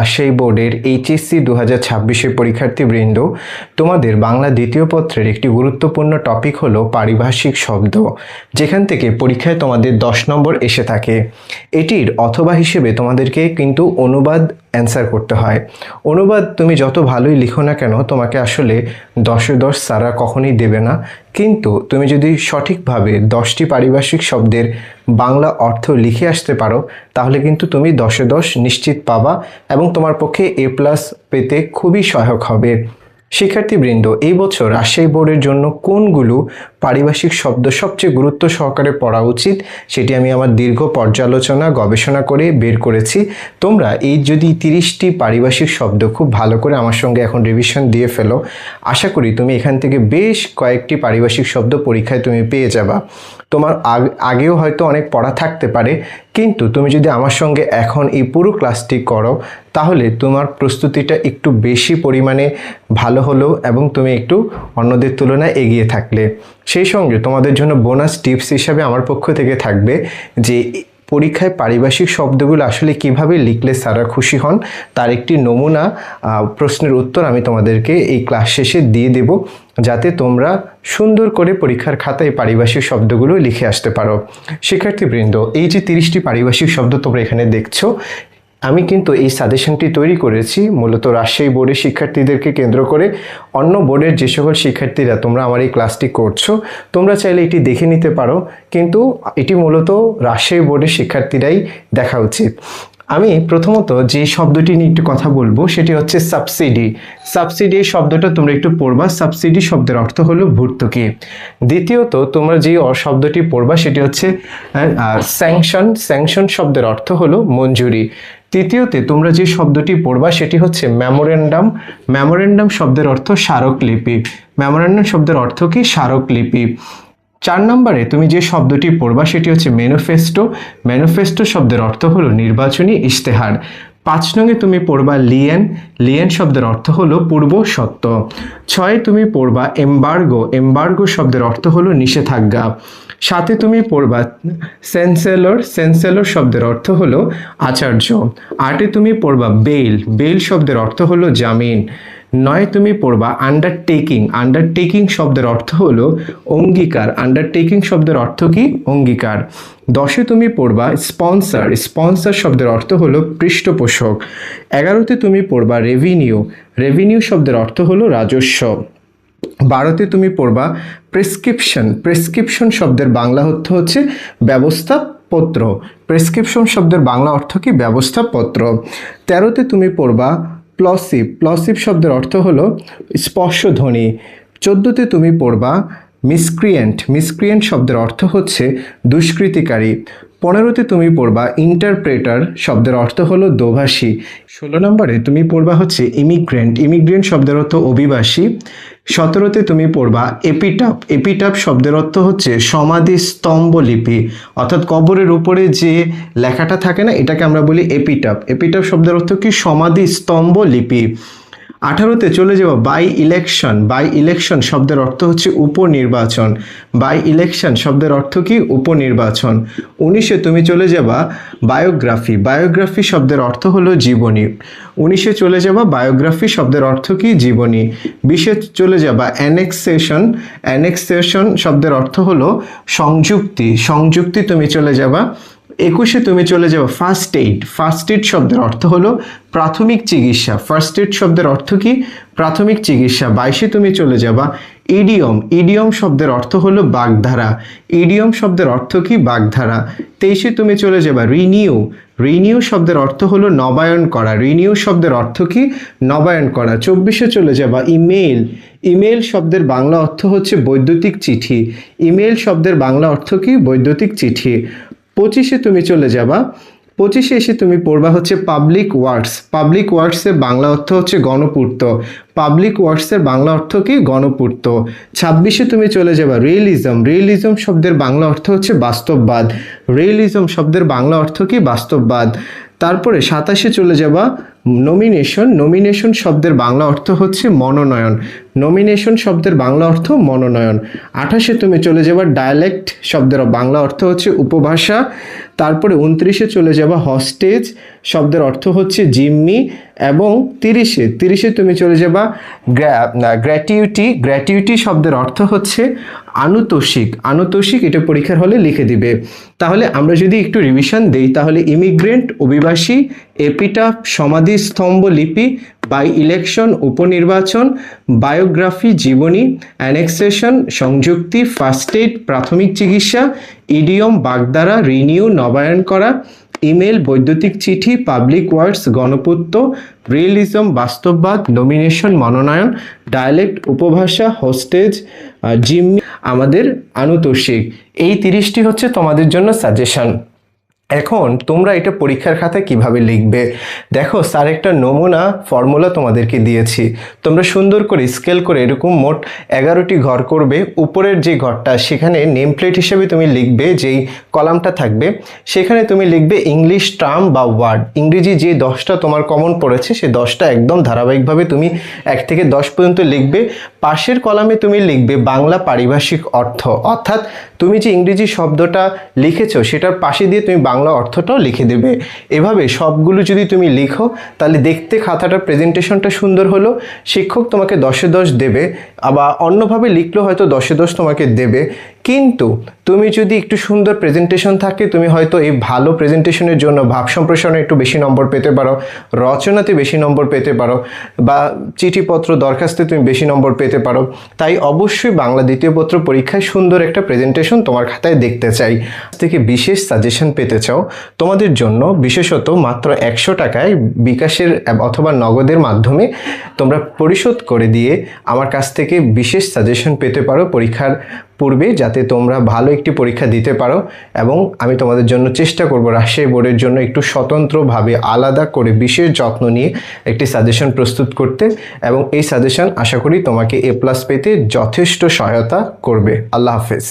রাজশাহী বোর্ডের এইচএসসি 2026-এর পরীক্ষার্থীবৃন্দ, তোমাদের বাংলা দ্বিতীয় পত্রের একটি গুরুত্বপূর্ণ টপিক হলো পারিভাষিক শব্দ, যেখান থেকে পরীক্ষায় তোমাদের 10 নম্বর এসে থাকে। এটির অথবা হিসেবে তোমাদেরকে কিন্তু অনুবাদ অ্যান্সার করতে হয়। অনুবাদ তুমি যত ভালোই লিখো না কেন, তোমাকে আসলে 10-এ 10 সারা কখনোই দেবে না। কিন্তু তুমি যদি সঠিকভাবে 10টি পারিভাষিক শব্দের বাংলা অর্থ লিখে আসতে পারো, তাহলে কিন্তু তুমি 10-এ 10 নিশ্চিত পাবা এবং তোমার পক্ষে A+ পেতে খুবই সহায়ক হবে। শিক্ষার্থীবৃন্দ, এই বছর রাজশাহী বোর্ডের জন্য কোনগুলো পারিভাষিক শব্দ সবচেয়ে গুরুত্ব সহকারে পড়া উচিত, সেটি আমি আমার দীর্ঘ পর্যালোচনা গবেষণা করে বের করেছি। তোমরা এই যদি 30টি পারিভাষিক শব্দ খুব ভালো করে আমার সঙ্গে এখন রিভিশন দিয়ে ফেলো, আশা করি তুমি এখান থেকে বেশ কয়েকটি পারিভাষিক শব্দ পরীক্ষায় তুমি পেয়ে যাবা। তোমার আগেও হয়তো অনেক পড়া থাকতে পারে, কিন্তু তুমি যদি আমার সঙ্গে এখন এই পুরো ক্লাসটি করো, তাহলে তোমার প্রস্তুতিটা একটু বেশি পরিমাণে ভালো হলো এবং তুমি একটু অন্যদের তুলনায় এগিয়ে থাকলে। সেই সঙ্গে তোমাদের জন্য বোনাস টিপস হিসাবে আমার পক্ষ থেকে থাকবে যে পরীক্ষায় পারিভাষিক শব্দগুলো আসলে কিভাবে লিখলে স্যাররা খুশি হন, তার একটি নমুনা প্রশ্নের উত্তর আমি তোমাদেরকে এই ক্লাস শেষে দিয়ে দেব, যাতে তোমরা সুন্দর করে পরীক্ষার খাতায় পারিভাষিক শব্দগুলো লিখে আসতে পারো। শিক্ষার্থীবৃন্দ, এই যে 30টি পারিভাষিক শব্দ তোমরা এখানে দেখছো, আমি কিন্তু এই সাজেশনটি তৈরি করেছি মূলত রাজশাহী বোর্ডের শিক্ষার্থীদেরকে কেন্দ্র করে। অন্য বোর্ডের যে সকল শিক্ষার্থীরা তোমরা আমার এই ক্লাসটি করছো, তোমরা চাইলে এটি দেখে নিতে পারো, কিন্তু এটি মূলত রাজশাহী বোর্ডের শিক্ষার্থীরাই দেখা উচিত। আমি প্রথমত যে শব্দটি নিয়ে একটু কথা বলবো, সেটি হচ্ছে সাবসিডি। সাবসিডি শব্দটা তোমরা একটু পড়বা। সাবসিডি শব্দের অর্থ হলো ভর্তুকি। দ্বিতীয়ত তোমরা যে শব্দটি পড়বা সেটি হচ্ছে স্যাংশন। স্যাংশন শব্দের অর্থ হলো মঞ্জুরি। তৃতীয়তে তোমরা যে শব্দটি পড়বা সেটি হচ্ছে মেমোরেন্ডাম। মেমোরেন্ডাম শব্দের অর্থ স্মারকলিপি। মেমোরেন্ডাম শব্দের অর্থ কি? স্মারকলিপি। 4 নম্বরে তুমি যে শব্দটি পড়বা সেটি হচ্ছে ম্যানিফেস্টো। ম্যানিফেস্টো শব্দের অর্থ হলো নির্বাচনী ইশতেহার। 5 নঙ্গে তুমি পড়বা লিয়েন। লিয়েন শব্দের অর্থ হলো পূর্ব সত্য। 6 তুমি পড়বা এমবার্গো। এমবার্গো শব্দের অর্থ হলো নিষেধাজ্ঞা। 7 তুমি পড়বা চ্যান্সেলর। চ্যান্সেলর শব্দের অর্থ হলো আচার্য। 8 তুমি পড়বা বেইল। বেইল শব্দের অর্থ হলো জামিন। 9 তুমি পড়বা আন্ডারটেকিং। আন্ডারটেকিং শব্দের অর্থ হলো অঙ্গীকার। আন্ডারটেকিং শব্দের অর্থ কি? অঙ্গীকার। 10 তুমি পড়বা স্পন্সর। স্পন্সর শব্দের অর্থ হলো পৃষ্ঠপোষক। 11 তুমি পড়বা রেভিনিউ। রেভিনিউ শব্দের অর্থ হলো রাজস্ব। 12 তুমি পড়বা প্রেসক্রিপশন। প্রেসক্রিপশন শব্দের বাংলা অর্থ হচ্ছে ব্যবস্থাপত্র। প্রেসক্রিপশন শব্দের বাংলা অর্থ কি? ব্যবস্থাপত্র। 13 তুমি পড়বা প্লসিভ। প্লসিভ শব্দের অর্থ হলো স্পর্শধ্বনি। 14 তুমি পড়বা মিসক্রিয়েন্ট। মিসক্রিয়েন্ট শব্দের অর্থ হচ্ছে দুষ্কৃতিকারী। 15 তুমি পড়বা ইন্টারপ্রেটার। শব্দের অর্থ হলো দোভাষী। 16 নম্বরে তুমি পড়বা হচ্ছে ইমিগ্রেন্ট। ইমিগ্রেন্ট শব্দের অর্থ অভিবাসী। 17 তুমি পড়বা এপিটাফ। এপিটাফ শব্দের অর্থ হচ্ছে সমাধি স্তম্ভলিপি, অর্থাৎ কবরের উপরে যে লেখাটা থাকে না, এটাকে আমরা বলি এপিটাফ। এপিটাফ শব্দের অর্থ কি? সমাধি স্তম্ভলিপি। 18 চলে যাবো বাই ইলেকশন। বাই ইলেকশন শব্দের অর্থ হচ্ছে উপনির্বাচন। বাই ইলেকশন শব্দের অর্থ কি? উপনির্বাচন। 19 তুমি চলে যাবা বায়োগ্রাফি। বায়োগ্রাফি শব্দের অর্থ হলো জীবনী। 19 চলে যাবা বায়োগ্রাফি শব্দের অর্থ কি? জীবনী। 20 চলে যাবা অ্যানেক্সেশন। অ্যানেক্সেশন শব্দের অর্থ হলো সংযুক্তি। সংযুক্তি তুমি চলে যাবা। 21 তুমি চলে যাবে ফার্স্ট এইড। ফার্স্ট এইড শব্দের অর্থ হলো প্রাথমিক চিকিৎসা। ফার্স্ট এইড শব্দের অর্থ কি? প্রাথমিক চিকিৎসা। 22 তুমি চলে যাবা ইডিয়ম। ইডিয়ম শব্দের অর্থ হলো বাগধারা। ইডিয়ম শব্দের অর্থ কি? বাগধারা। 23 তুমি চলে যাবা রিনিউ। রিনিউ শব্দের অর্থ হলো নবায়ন করা। রিনিউ শব্দের অর্থ কি? নবায়ন করা। 24 চলে যাবা ইমেইল। ইমেইল শব্দের বাংলা অর্থ হচ্ছে বৈদ্যুতিক চিঠি। ইমেইল শব্দের বাংলা অর্থ কি? বৈদ্যুতিক চিঠি। 25 তুমি চলে যাবা। 25 এসে তুমি পড়বা হচ্ছে পাবলিক ওয়ার্কস। পাবলিক ওয়ার্কসের বাংলা অর্থ হচ্ছে গণপূর্ত। পাবলিক ওয়ার্কসের বাংলা অর্থ কি? গণপূর্ত। 26 তুমি চলে যাবা রিয়েলিজম। রিয়েলিজম শব্দের বাংলা অর্থ হচ্ছে বাস্তববাদ। রিয়েলিজম শব্দের বাংলা অর্থ কি? বাস্তববাদ। তারপরে 27 চলে যাবা নমিনেশন। নমিনেশন শব্দের বাংলা অর্থ হচ্ছে মনোনয়ন। নমিনেশন শব্দের বাংলা অর্থ মনোনয়ন। 28-এ তুমি চলে যাবা ডায়ালেক্ট শব্দের বাংলা অর্থ হচ্ছে উপভাষা। তারপরে 29-এ চলে যাবা হস্টেজ শব্দের অর্থ হচ্ছে জিম্মি। এবং 30-এ তুমি চলে যাবা গ্র্যাটিউটি শব্দের অর্থ হচ্ছে আনুতোষিক। এটা পরীক্ষার হলে লিখে দিবে। তাহলে আমরা যদি একটু রিভিশন দেই, তাহলে ইমিগ্রেন্ট অভিবাসী, এপিটাফ সমাধিস্তম্ভ লিপি, বাই ইলেকশন উপনির্বাচন, বায়োগ্রাফি জীবনী, অ্যানেক্সেশন সংযুক্তি, ফার্স্ট এইড প্রাথমিক চিকিৎসা, ইডিয়ম বাগধারা রিনিউ নবায়ন করা, ইমেল বৈদ্যুতিক চিঠি, পাবলিক ওয়ার্ডস গণপূর্ত, রিয়েলিজম বাস্তববাদ, নমিনেশন মনোনয়ন, ডায়ালেক্ট উপভাষা, হোস্টেজ জিম্মি, আমাদের আনুতোষিক। এই 30টি হচ্ছে তোমাদের জন্য সাজেশন। এখন তোমরা এটা পরীক্ষার খাতায় কিভাবে লিখবে দেখো, স্যার একটা নমুনা ফর্মুলা তোমাদেরকে দিয়েছি। তোমরা সুন্দর করে স্কেল করে এরকম মোট 11টি ঘর করবে। উপরের যে ঘরটা সেখানে নেম প্লেট হিসেবে তুমি লিখবে, যেই কলামটা থাকবে সেখানে তুমি লিখবে ইংলিশ টার্ম বা ওয়ার্ড। ইংরেজি যে 10টা তোমার কমন পড়েছে সেই 10টা একদম ধারাবাহিকভাবে তুমি 1 থেকে 10 পর্যন্ত লিখবে। পাশের কলামে তুমি লিখবে বাংলা পারিভাষিক অর্থ, অর্থাৎ তুমি যে ইংরেজি শব্দটা লিখেছো সেটার পাশে দিয়ে তুমি বাংলা অর্থটাও লিখে দেবে। এভাবে সবগুলো যদি তুমি লিখো তাহলে দেখতে খাতাটার প্রেজেন্টেশনটা সুন্দর হলো। শিক্ষক তোমাকে 10-এ 10 দেবে, আবার অন্যভাবে লিখলেও হয়তো 10-এ 10 তোমাকে দেবে। কিন্তু তুমি যদি একটু সুন্দর প্রেজেন্টেশন থাকে, তুমি হয়তো এই ভালো প্রেজেন্টেশনের জন্য ভাব সম্প্রসারণে একটু বেশি নম্বর পেতে পারো, রচনাতে বেশি নম্বর পেতে পারো, বা চিঠিপত্র দরখাস্তে তুমি বেশি নম্বর পেতে পারো। তাই অবশ্যই বাংলা দ্বিতীয় পত্র পরীক্ষায় সুন্দর একটা প্রেজেন্টেশন তোমার খাতায় দেখতে চাই। থেকে বিশেষ সাজেশন পেতে চাও, তোমাদের জন্য বিশেষত মাত্র 100 টাকায় বিকাশের অথবা নগদের মাধ্যমে তোমরা পরিশোধ করে দিয়ে আমার কাছ থেকে বিশেষ সাজেশন পেতে পারো পরীক্ষার পূর্বে, যাতে তোমরা ভালো একটি পরীক্ষা দিতে পারো। এবং আমি তোমাদের জন্য চেষ্টা করব রাজশাহী বোর্ডের জন্য একটু স্বতন্ত্রভাবে আলাদা করে বিশেষ যত্ন নিয়ে একটি সাজেশন প্রস্তুত করতে, এবং এই সাজেশন আশা করি তোমাকে A+ পেতে যথেষ্ট সহায়তা করবে। আল্লাহ হাফেজ।